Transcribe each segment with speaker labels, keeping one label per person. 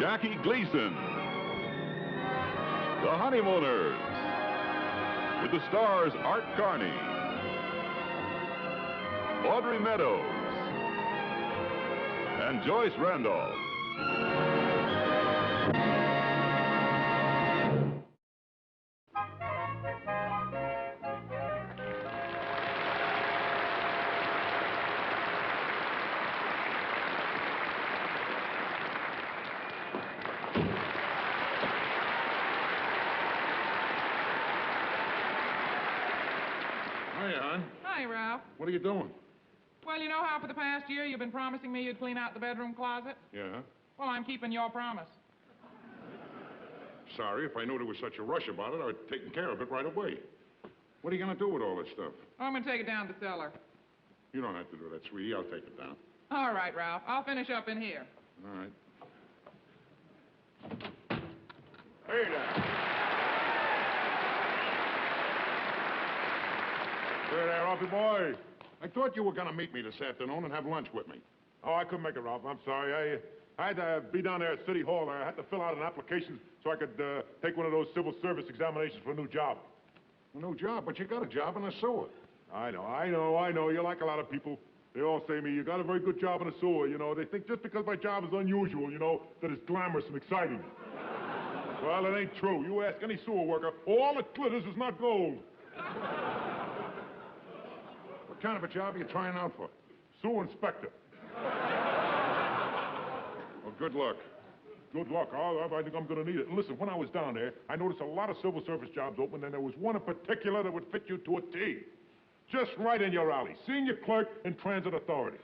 Speaker 1: Jackie Gleason. The Honeymooners, with the stars Art Carney, Audrey Meadows, and Joyce Randolph.
Speaker 2: Hiya, hon.
Speaker 3: Hi, Ralph.
Speaker 2: What are you doing?
Speaker 3: Well, you know how for the past year you've been promising me you'd clean out the bedroom closet?
Speaker 2: Yeah?
Speaker 3: Well, I'm keeping your promise.
Speaker 2: Sorry, if I knew there was such a rush about it, I'd have taken care of it right away. What are you going to do with all this stuff?
Speaker 3: Oh, I'm going to take it down to the cellar.
Speaker 2: You don't have to do that, sweetie. I'll take it down.
Speaker 3: All right, Ralph. I'll finish up in here.
Speaker 2: All right. Hey there. Hey there, Ralphie boy. I thought you were going to meet me this afternoon and have lunch with me.
Speaker 4: Oh, I couldn't make it, Ralph. I'm sorry. I had to be down there at City Hall. I had to fill out an application so I could take one of those civil service examinations for a new job.
Speaker 2: A new job? But you got a job in the sewer.
Speaker 4: I know. You're like a lot of people. They all say to me, you got a very good job in the sewer, you know. They think just because my job is unusual, you know, that it's glamorous and exciting. Well, it ain't true. You ask any sewer worker, all that glitters is not gold.
Speaker 2: What kind of a job are you trying out for?
Speaker 4: Sewer inspector.
Speaker 2: Well, good luck.
Speaker 4: Good luck. I think I'm going to need it. And listen, when I was down there, I noticed a lot of civil service jobs open, and there was one in particular that would fit you to a T. Just right in your alley. Senior clerk in Transit Authority.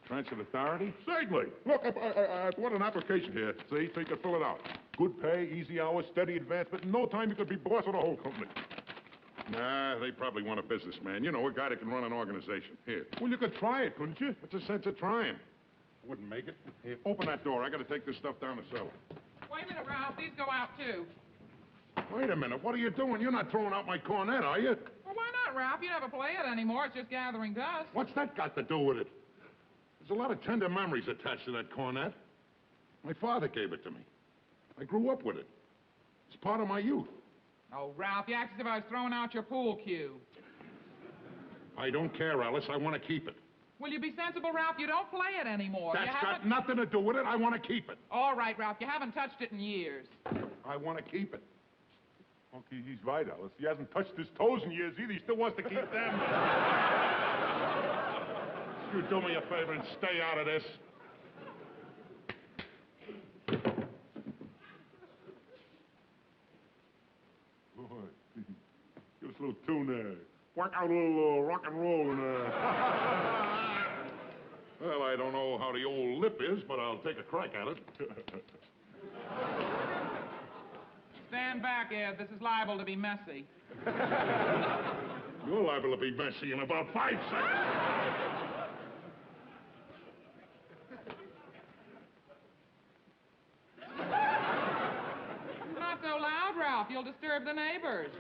Speaker 2: Transit Authority?
Speaker 4: Certainly. Look, I brought an application here, see, so you can fill it out. Good pay, easy hours, steady advancement. In no time, you could be boss of the whole company.
Speaker 2: Nah, they probably want a businessman. You know, a guy that can run an organization. Here.
Speaker 4: Well, you could try it, couldn't you?
Speaker 2: What's the sense of trying? Wouldn't make it. Here, open that door. I got to take this stuff down the cellar.
Speaker 3: Wait a minute, Ralph. These go out, too.
Speaker 2: Wait a minute. What are you doing? You're not throwing out my cornet, are you?
Speaker 3: Well, why not, Ralph? You never play it anymore. It's just gathering dust.
Speaker 2: What's that got to do with it? There's a lot of tender memories attached to that cornet. My father gave it to me. I grew up with it. It's part of my youth.
Speaker 3: Oh, Ralph, you act as if I was throwing out your pool cue.
Speaker 2: I don't care, Alice. I want to keep it.
Speaker 3: Will you be sensible, Ralph? You don't play it anymore.
Speaker 2: That's got nothing to do with it. I want to keep it.
Speaker 3: All right, Ralph. You haven't touched it in years.
Speaker 2: I want to keep it.
Speaker 4: Okay, he's right, Alice. He hasn't touched his toes in years either. He still wants to keep them.
Speaker 2: You do me a favor and stay out of this.
Speaker 4: Boy, give us a little tune there. Work out a little rock and roll in there.
Speaker 2: Well, I don't know how the old lip is, but I'll take a crack at it.
Speaker 3: Stand back, Ed. This is liable to be messy.
Speaker 2: You're liable to be messy in about 5 seconds.
Speaker 3: Not so loud, Ralph. You'll disturb the neighbors.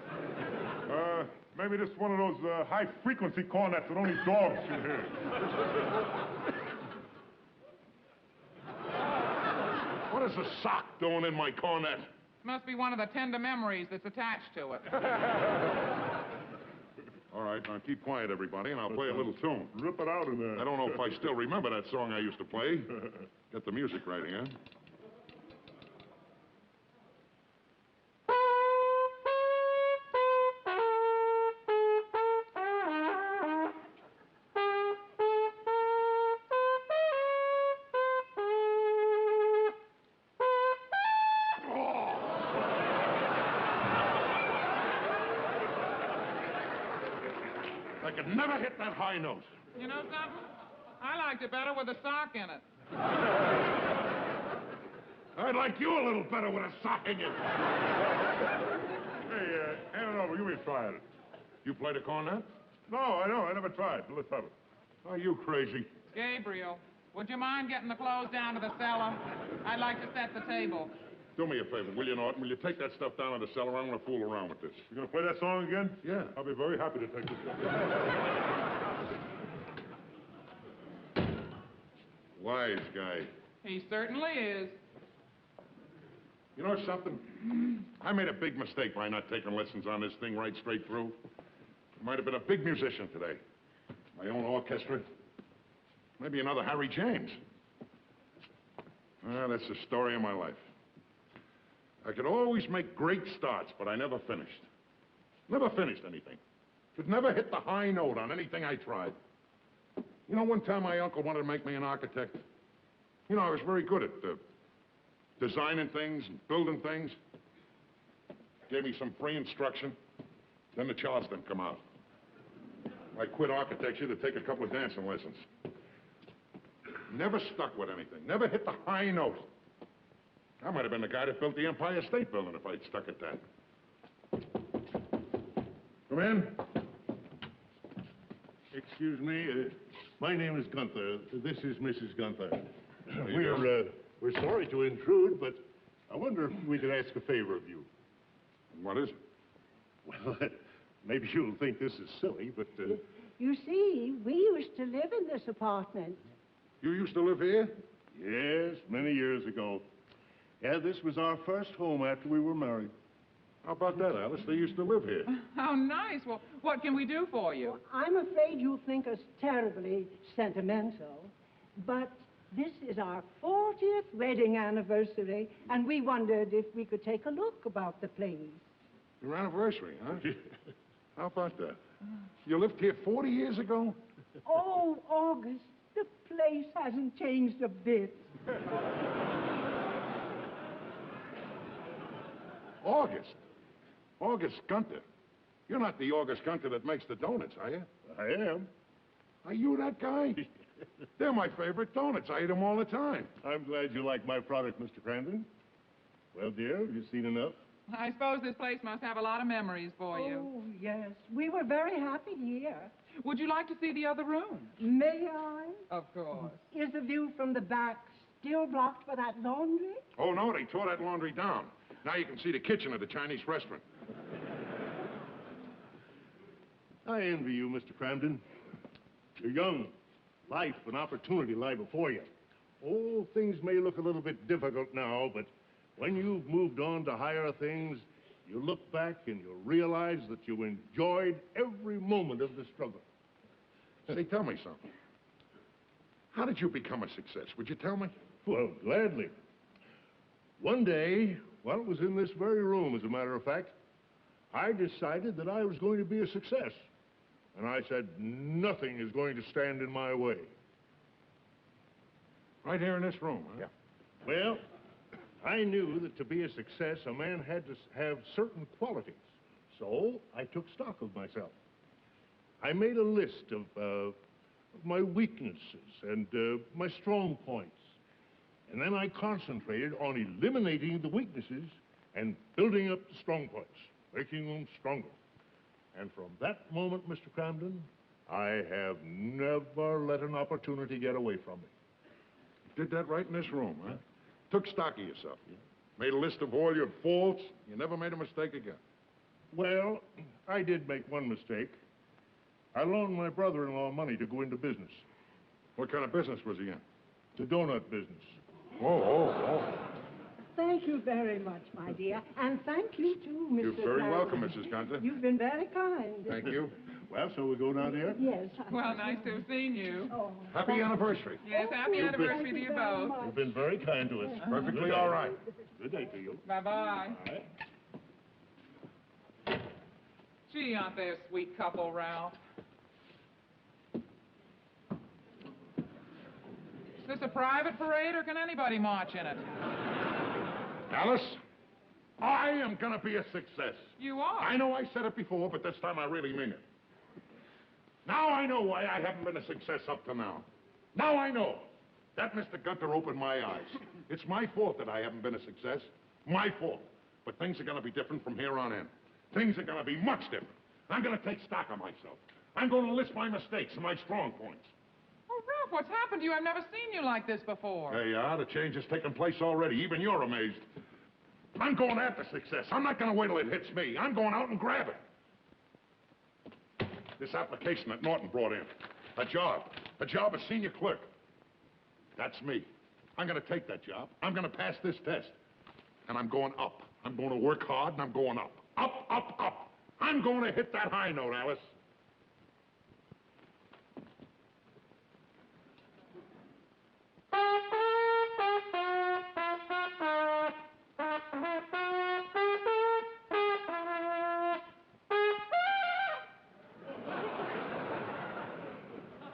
Speaker 4: Maybe this is one of those high-frequency cornets that only dogs can hear.
Speaker 2: What is a sock doing in my cornet?
Speaker 3: Must be one of the tender memories that's attached to it.
Speaker 2: All right, now keep quiet, everybody, and I'll play a little tune.
Speaker 4: Rip it out in there.
Speaker 2: I don't know if I still remember that song I used to play. Get the music right here. I could never hit that high note.
Speaker 3: You know something? I liked it better with a sock in it.
Speaker 2: I'd like you a little better with a sock in you.
Speaker 4: Hey, hand it over. Give me a try at it.
Speaker 2: You play the cornet?
Speaker 4: No, I know. I never tried. Let's have it.
Speaker 2: Are you crazy?
Speaker 3: Gabriel, would you mind getting the clothes down to the cellar? I'd like to set the table.
Speaker 2: Do me a favor, will you, Norton? Will you take that stuff down to the cellar? I want to fool around with this.
Speaker 4: You gonna play that song again?
Speaker 2: Yeah.
Speaker 4: I'll be very happy to take this stuff.
Speaker 2: Wise guy.
Speaker 3: He certainly is.
Speaker 2: You know something? I made a big mistake by not taking lessons on this thing right straight through. I might have been a big musician today. My own orchestra. Maybe another Harry James. Well, that's the story of my life. I could always make great starts, but I never finished. Never finished anything. Could never hit the high note on anything I tried. You know, one time my uncle wanted to make me an architect. You know, I was very good at designing things and building things. Gave me some free instruction. Then the charts didn't come out. I quit architecture to take a couple of dancing lessons. Never stuck with anything. Never hit the high note. I might have been the guy that built the Empire State Building if I'd stuck at that. Come in.
Speaker 5: Excuse me, my name is Gunther. This is Mrs. Gunther. We're sorry to intrude, but I wonder if we could ask a favor of you.
Speaker 2: What is it?
Speaker 5: Well, maybe you'll think this is silly, but...
Speaker 6: You see, we used to live in this apartment.
Speaker 2: You used to live here?
Speaker 5: Yes, many years ago. Yeah, this was our first home after we were married.
Speaker 2: How about that, Alice? They used to live here.
Speaker 3: How nice. Well, what can we do for you?
Speaker 6: I'm afraid you'll think us terribly sentimental, but this is our 40th wedding anniversary, and we wondered if we could take a look about the place.
Speaker 2: Your anniversary, huh? How about that? You lived here 40 years ago?
Speaker 6: Oh, August, the place hasn't changed a bit.
Speaker 2: August? August Gunther? You're not the August Gunther that makes the donuts, are you?
Speaker 5: I am.
Speaker 2: Are you that guy? They're my favorite donuts. I eat them all the time.
Speaker 5: I'm glad you like my product, Mr. Crandon. Well, dear, have you seen enough?
Speaker 3: I suppose this place must have a lot of memories for you.
Speaker 6: Oh, yes. We were very happy here.
Speaker 3: Would you like to see the other room?
Speaker 6: May I?
Speaker 3: Of course.
Speaker 6: Is the view from the back still blocked by that laundry?
Speaker 2: Oh, no, they tore that laundry down. Now you can see the kitchen of the Chinese restaurant.
Speaker 5: I envy you, Mr. Crandon. You're young. Life and opportunity lie before you. Oh, things may look a little bit difficult now, but when you've moved on to higher things, you look back and you realize that you enjoyed every moment of the struggle.
Speaker 2: Say, tell me something. How did you become a success? Would you tell me?
Speaker 5: Well, gladly. One day, while it was in this very room, as a matter of fact, I decided that I was going to be a success. And I said, nothing is going to stand in my way.
Speaker 2: Right here in this room, huh?
Speaker 5: Yeah. Well, I knew that to be a success, a man had to have certain qualities. So I took stock of myself. I made a list of my weaknesses and my strong points. And then I concentrated on eliminating the weaknesses and building up the strong points, making them stronger. And from that moment, Mr. Crandon, I have never let an opportunity get away from me.
Speaker 2: Did that right in this room, huh? Took stock of yourself. Made a list of all your faults. You never made a mistake again.
Speaker 5: Well, I did make one mistake. I loaned my brother-in-law money to go into business.
Speaker 2: What kind of business was he in?
Speaker 5: The donut business.
Speaker 2: Oh.
Speaker 6: Thank you very much, my dear. And thank you, too, Mr.
Speaker 2: You're very
Speaker 6: Crandon.
Speaker 2: welcome, Mrs. Gunther.
Speaker 6: You've been very kind.
Speaker 2: Thank you.
Speaker 5: Well, shall we go down there?
Speaker 6: Yes.
Speaker 3: Well, nice to have seen you.
Speaker 6: Oh,
Speaker 2: Happy anniversary.
Speaker 3: Yes, happy anniversary to you
Speaker 6: very
Speaker 3: both.
Speaker 6: much.
Speaker 5: You've been very kind to us.
Speaker 2: Perfectly
Speaker 5: Good day.
Speaker 2: all right.
Speaker 5: Good day to you.
Speaker 3: Bye-bye.
Speaker 5: All right.
Speaker 3: Gee, aren't they a sweet couple, Ralph? Is this a private parade, or can anybody march in it?
Speaker 2: Alice, I am going to be a success.
Speaker 3: You are.
Speaker 2: I know I said it before, but this time I really mean it. Now I know why I haven't been a success up to now. Now I know. That Mr. Gunther opened my eyes. It's my fault that I haven't been a success. My fault. But things are going to be different from here on in. Things are going to be much different. I'm going to take stock of myself. I'm going to list my mistakes and my strong points.
Speaker 3: Oh, Ralph, what's happened to you? I've never seen you like this before.
Speaker 2: There you are. The change has taken place already. Even you're amazed. I'm going after success. I'm not going to wait till it hits me. I'm going out and grab it. This application that Norton brought in. A job as senior clerk. That's me. I'm going to take that job. I'm going to pass this test. and I'm going up. I'm going to work hard, and I'm going up. Up, up, up. I'm going to hit that high note, Alice.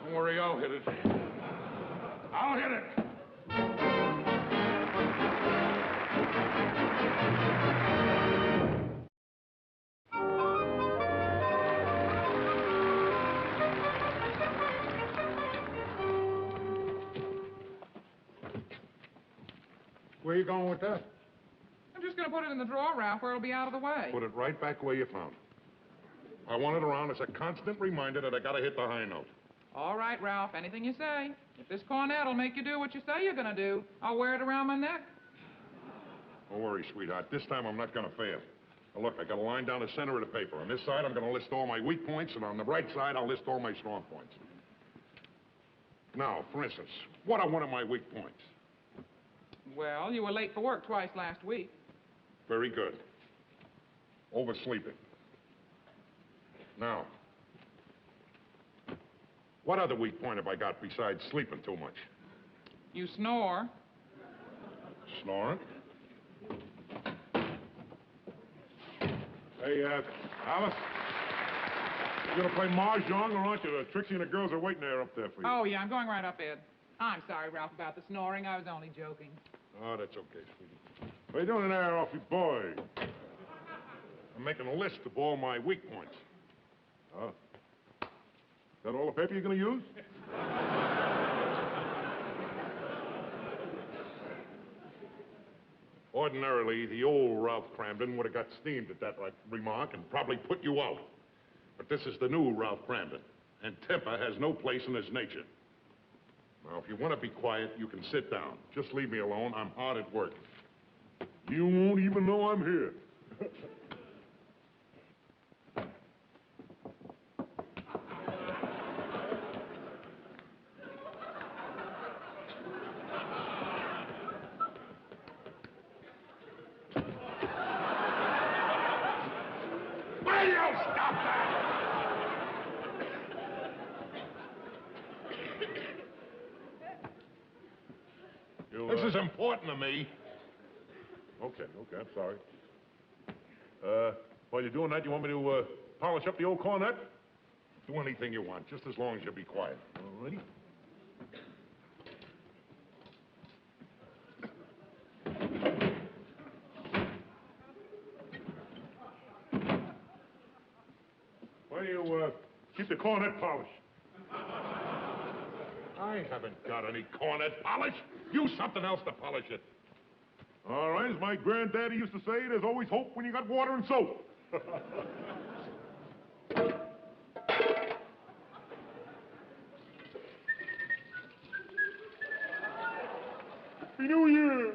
Speaker 2: Don't worry, I'll hit it. I'll hit it. Where you going with that?
Speaker 3: I'm just going to put it in the drawer, Ralph, where it'll be out of the way.
Speaker 2: Put it right back where you found it. I want it around as a constant reminder that I gotta hit the high note.
Speaker 3: All right, Ralph, anything you say. If this cornet will make you do what you say you're going to do, I'll wear it around my neck.
Speaker 2: Don't worry, sweetheart. This time I'm not gonna fail. Now look, I got a line down the center of the paper. On this side, I'm gonna list all my weak points, and on the right side, I'll list all my strong points. Now, for instance, what are one of my weak points?
Speaker 3: Well, you were late for work twice last week.
Speaker 2: Very good. Oversleeping. Now, what other weak point have I got besides sleeping too much?
Speaker 3: You snore.
Speaker 2: Snoring?
Speaker 4: Hey, Alice, you gonna play mahjong, or aren't you? The Trixie and the girls are waiting there up there for you.
Speaker 3: Oh, yeah, I'm going right up, Ed. I'm sorry, Ralph, about the snoring. I was only joking.
Speaker 2: Oh, that's okay, sweetie.
Speaker 4: What are you doing in there, Alfie boy?
Speaker 2: I'm making a list of all my weak points.
Speaker 4: Oh. Is that all the paper you're gonna use?
Speaker 2: Ordinarily, the old Ralph Cramden would have got steamed at that remark and probably put you out. But this is the new Ralph Cramden, and temper has no place in his nature. Now, if you want to be quiet, you can sit down. Just leave me alone. I'm hard at work.
Speaker 4: You won't even know I'm here.
Speaker 2: Will you stop that? This is important to me.
Speaker 4: Okay, I'm sorry. While you're doing that, you want me to polish up the old cornet?
Speaker 2: Do anything you want, just as long as you be quiet.
Speaker 4: All righty. Why do you keep the cornet polished?
Speaker 2: I haven't got any cornet polish. Use something else to polish it.
Speaker 4: All right, as my granddaddy used to say, there's always hope when you got water and soap. Happy New Year!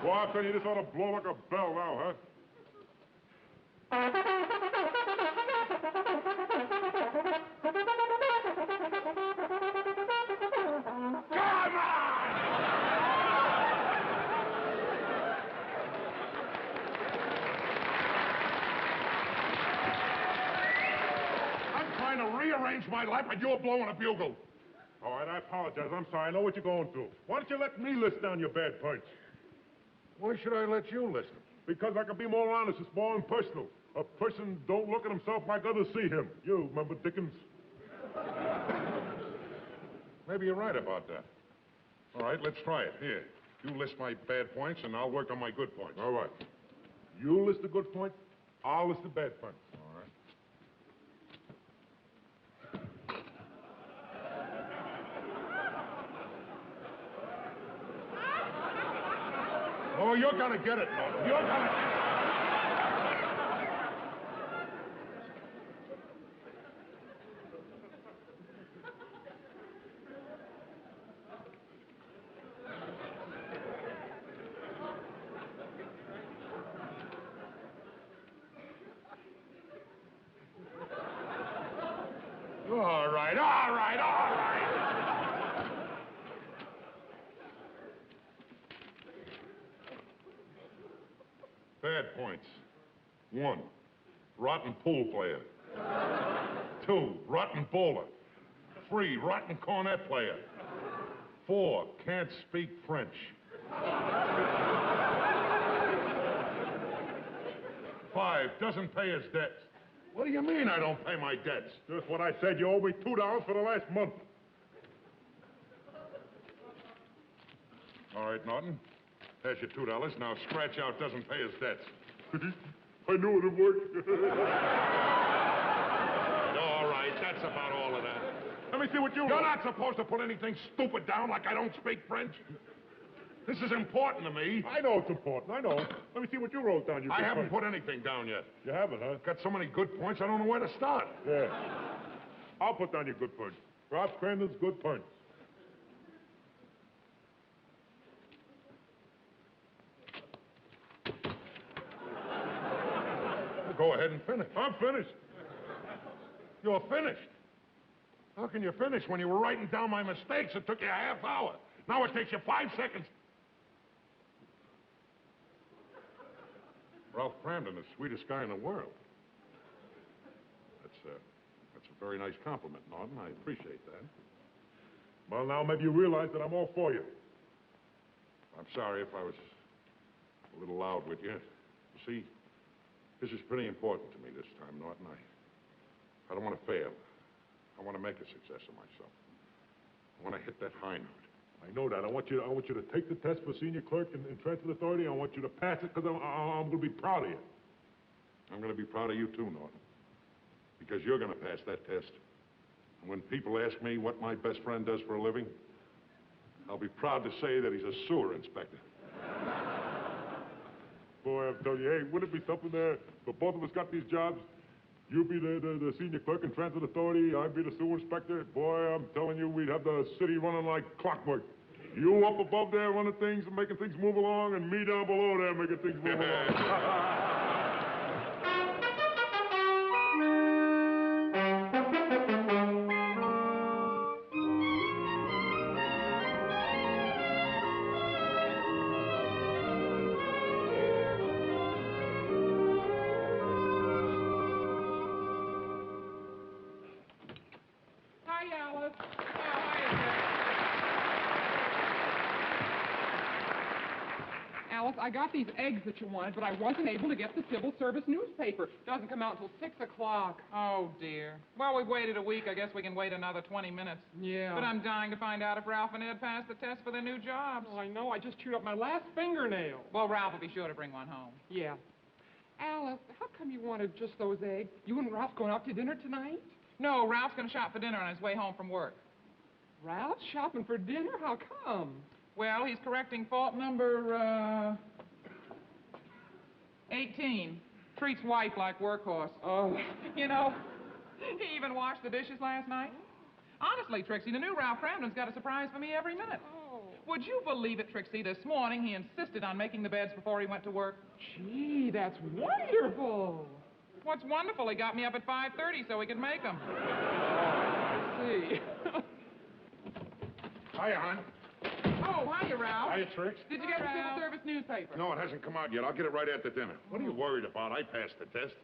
Speaker 4: Well, I tell you, this ought to blow like a bell now, huh?
Speaker 2: Come on! I'm trying to rearrange my life, and you're blowing a bugle.
Speaker 4: All right, I apologize. I'm sorry. I know what you're going through. Why don't you let me list down your bad points?
Speaker 2: Why should I let you listen?
Speaker 4: Because I can be more honest. It's more impersonal. A person don't look at himself like others see him. You remember Dickens?
Speaker 2: Maybe you're right about that. All right, let's try it. Here, you list my bad points, and I'll work on my good points.
Speaker 4: All right. You list the good points. I'll list the bad points.
Speaker 2: All right.
Speaker 4: Oh, you're gonna get it, Norton. You're gonna get it.
Speaker 2: right, all right, all right. Bad points. 1, rotten pool player. 2, rotten bowler. 3, rotten cornet player. 4, can't speak French. 5, doesn't pay his debts. What do you mean I don't pay my debts?
Speaker 4: Just what I said. You owe me $2 for the last month.
Speaker 2: All right, Norton. There's your $2. Now scratch out doesn't pay his debts.
Speaker 4: I knew it'd work.
Speaker 2: All right, that's about all of that.
Speaker 4: Let me see what you
Speaker 2: You're not supposed to put anything stupid down like I don't speak French. This is important to me.
Speaker 4: I know it's important. I know. Let me see what you wrote down.
Speaker 2: I haven't put anything down yet.
Speaker 4: You haven't, huh?
Speaker 2: Got so many good points, I don't know where to start.
Speaker 4: Yeah. I'll put down your good points. Ralph Crandon's good points.
Speaker 2: Go ahead and finish.
Speaker 4: I'm finished.
Speaker 2: You're finished. How can you finish when you were writing down my mistakes? It took you a half hour. Now it takes you 5 seconds. Ralph Crandon, the sweetest guy in the world. That's a very nice compliment, Norton. I appreciate that.
Speaker 4: Well, now maybe you realize that I'm all for you.
Speaker 2: I'm sorry if I was a little loud with you. You see, this is pretty important to me this time, Norton. I don't want to fail. I want to make a success of myself. I want to hit that high note.
Speaker 4: I know that. I want you to take the test for senior clerk in transit authority. I want you to pass it because I'm going to be proud of you.
Speaker 2: I'm going to be proud of you too, Norton. Because you're going to pass that test. And when people ask me what my best friend does for a living, I'll be proud to say that he's a sewer inspector.
Speaker 4: Boy, I'm telling you, hey, wouldn't it be something there if both of us got these jobs? You be the senior clerk in transit authority, I'd be the sewer inspector. Boy, I'm telling you, we'd have the city running like clockwork. You up above there running things and making things move along, and me down below there making things move along.
Speaker 3: Hi, Alice. Oh, hi, Jack. Alice, I got these eggs that you wanted, but I wasn't able to get the civil service newspaper. Doesn't come out until 6 o'clock.
Speaker 7: Oh, dear. Well, we've waited a week. I guess we can wait another 20 minutes.
Speaker 3: Yeah.
Speaker 7: But I'm dying to find out if Ralph and Ed passed the test for their new jobs.
Speaker 3: Oh, I know. I just chewed up my last fingernail.
Speaker 7: Well, Ralph will be sure to bring one home.
Speaker 3: Yeah. Alice, how come you wanted just those eggs? You and Ralph going out to dinner tonight?
Speaker 7: No, Ralph's going to shop for dinner on his way home from work.
Speaker 3: Ralph shopping for dinner? How come?
Speaker 7: Well, he's correcting fault number, 18. Treats wife like workhorse.
Speaker 3: Oh.
Speaker 7: You know, he even washed the dishes last night. Honestly, Trixie, the new Ralph Cramden's got a surprise for me every minute.
Speaker 3: Oh.
Speaker 7: Would you believe it, Trixie? This morning he insisted on making the beds before he went to work.
Speaker 3: Gee, that's wonderful.
Speaker 7: What's wonderful, he got me up at 5:30 so he could make them.
Speaker 3: I see.
Speaker 2: Hiya, hon.
Speaker 7: Oh, hiya, Ralph.
Speaker 2: Hiya, Trix.
Speaker 7: Did you get the civil service newspaper?
Speaker 2: No, it hasn't come out yet. I'll get it right after dinner. What are you worried about? I passed the test.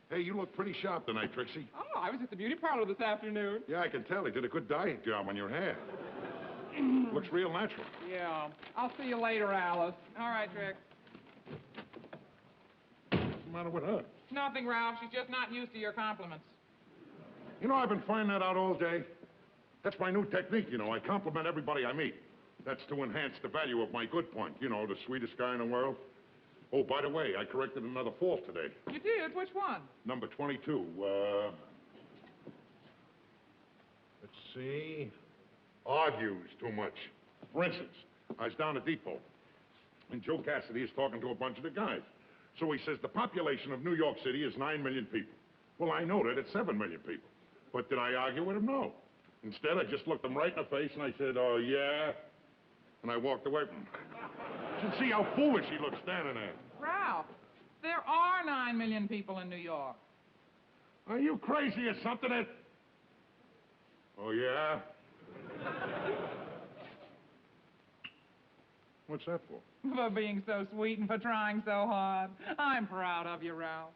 Speaker 2: Hey, you look pretty sharp tonight, Trixie.
Speaker 3: Oh, I was at the beauty parlor this afternoon.
Speaker 2: Yeah, I can tell. He did a good dyeing job on your hair. Looks real natural.
Speaker 3: Yeah. I'll see you later, Alice.
Speaker 7: All right, Trix.
Speaker 2: What's the matter with her?
Speaker 7: Nothing, Ralph. She's just not used to your compliments.
Speaker 2: You know, I've been finding that out all day. That's my new technique, you know. I compliment everybody I meet. That's to enhance the value of my good point. You know, the sweetest guy in the world. Oh, by the way, I corrected another fault today.
Speaker 7: You did? Which one?
Speaker 2: Number 22. Let's see. Argues too much. For instance, I was down at Depot, and Joe Cassidy is talking to a bunch of the guys. So he says the population of New York City is 9 million people. Well, I know that it's 7 million people. But did I argue with him? No. Instead, I just looked him right in the face and I said, oh, yeah? And I walked away from him. You should see how foolish he looked standing there.
Speaker 7: Ralph, there are 9 million people in New York.
Speaker 2: Are you crazy or something? Oh, yeah? What's that for?
Speaker 7: For being so sweet and for trying so hard. I'm proud of you, Ralph.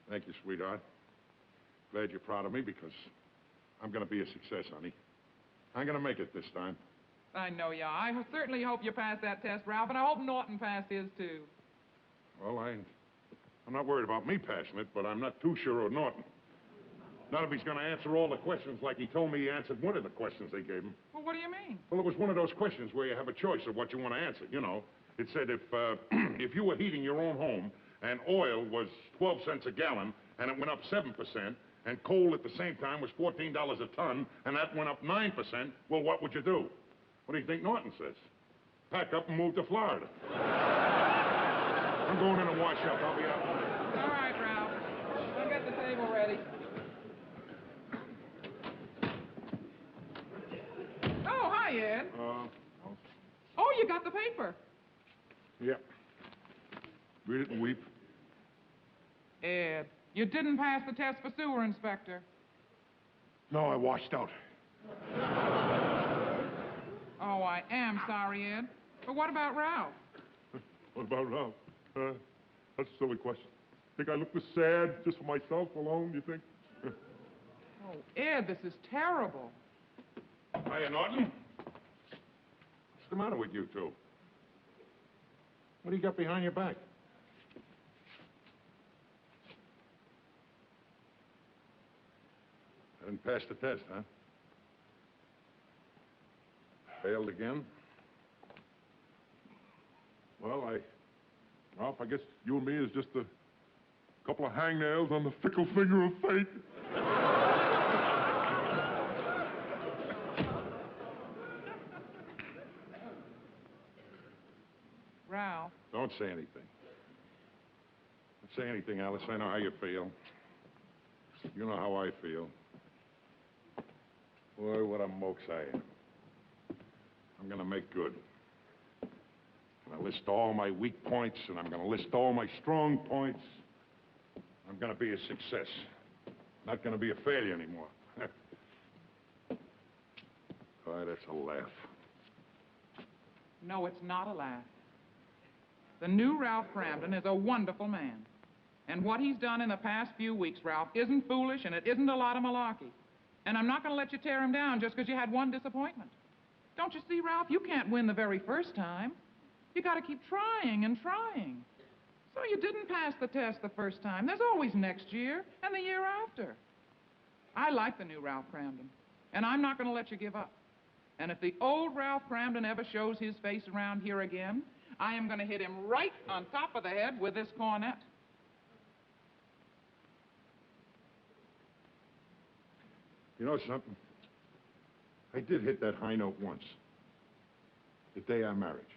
Speaker 2: Thank you, sweetheart. Glad you're proud of me because I'm going to be a success, honey. I'm going to make it this time.
Speaker 7: I know you are. I certainly hope you pass that test, Ralph, and I hope Norton passed his, too.
Speaker 2: Well, I'm not worried about me passing it, but I'm not too sure of Norton. Not if he's going to answer all the questions like he told me he answered one of the questions they gave him.
Speaker 7: Well, what do you mean?
Speaker 2: Well, it was one of those questions where you have a choice of what you want to answer, you know. It said if you were heating your own home and oil was 12 cents a gallon and it went up 7%, and coal at the same time was $14 a ton and that went up 9%, well, what would you do? What do you think Norton says? Pack up and move to Florida. I'm going in and wash up. I'll be out.
Speaker 7: All right, Ralph. I'll get the table ready. Oh, hi, Ed. Oh, you got the paper.
Speaker 2: Yeah. Read it and weep.
Speaker 7: Ed, you didn't pass the test for sewer inspector.
Speaker 2: No, I washed out.
Speaker 7: Oh, I am sorry, Ed. But what about Ralph?
Speaker 4: What about Ralph? That's a silly question. Think I look this sad just for myself alone, you think?
Speaker 7: Oh, Ed, this is terrible.
Speaker 2: Hiya, Norton. What's the matter with you two? What do you got behind your back? I didn't pass the test, huh? Failed again?
Speaker 4: Well, Ralph, I guess you and me is just a couple of hangnails on the fickle finger of fate.
Speaker 7: Ralph.
Speaker 2: Don't say anything. Don't say anything, Alice. I know how you feel. You know how I feel. Boy, what a mokes I am. I'm gonna make good. I'm gonna list all my weak points, and I'm gonna list all my strong points. I'm gonna be a success. Not gonna be a failure anymore. Boy, that's a laugh.
Speaker 7: No, it's not a laugh. The new Ralph Cramden is a wonderful man. And what he's done in the past few weeks, Ralph, isn't foolish and it isn't a lot of malarkey. And I'm not going to let you tear him down just because you had one disappointment. Don't you see, Ralph? You can't win the very first time. You got to keep trying and trying. So you didn't pass the test the first time. There's always next year and the year after. I like the new Ralph Cramden, and I'm not going to let you give up. And if the old Ralph Cramden ever shows his face around here again, I am going to hit him right on top of the head with this cornet.
Speaker 2: You know something? I did hit that high note once. The day I married you.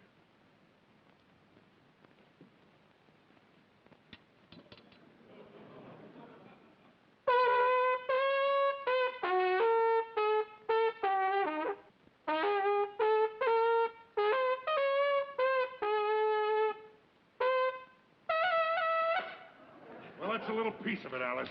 Speaker 2: Well, that's a little piece of it, Alice.